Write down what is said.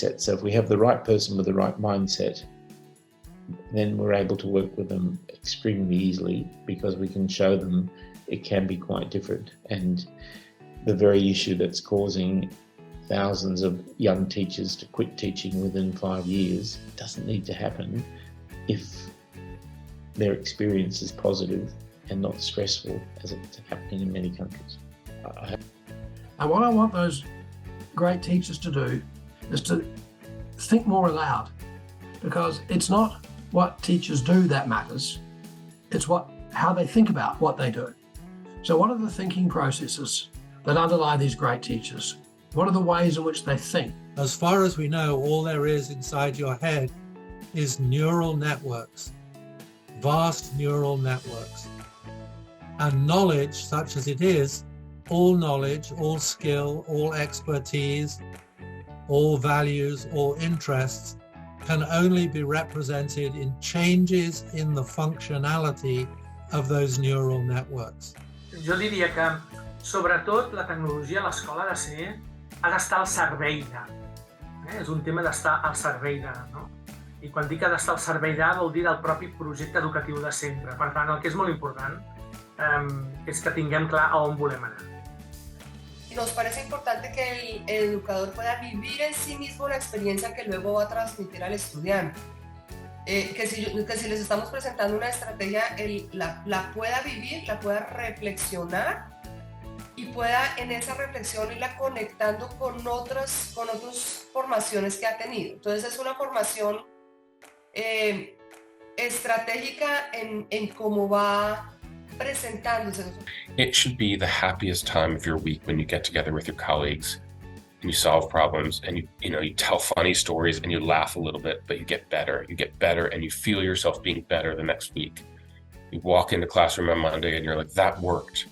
mindset. So if we have the right person with the right mindset, then we're able to work with them extremely easily because we can show them it can be quite different. And the very issue that's causing thousands of young teachers to quit teaching within 5 years doesn't need to happen if their experience is positive and not stressful as it's happening in many countries. And what I want those great teachers to do is to think more aloud, because it's not what teachers do that matters, it's how they think about what they do. So what are the thinking processes that underlie these great teachers? What are the ways in which they think? As far as we know, all there is inside your head is neural networks, vast neural networks. And knowledge, such as it is, all knowledge, all skill, all expertise, all values, all interests, can only be represented in changes in the functionality of those neural networks. Jo diria que, sobretot, la tecnologia a l'escola ha d'estar al servei de. És un tema d'estar al servei de, no? I quan dic que ha d'estar al servei de, vol dir del propi projecte educatiu de centre. Per tant, el que és molt important es que tinguem clar a on volem anar. Nos parece importante que el educador pueda vivir en sí mismo la experiencia que luego va a transmitir al estudiante. Que si les estamos presentando una estrategia, la pueda vivir, la pueda reflexionar y pueda en esa reflexión irla conectando con otras formaciones que ha tenido. Entonces es una formación estratégica en cómo va presentándose. It should be the happiest time of your week when you get together with your colleagues and you solve problems and you tell funny stories and you laugh a little bit, but you get better and you feel yourself being better the next week. You walk into classroom on Monday and you're like, that worked.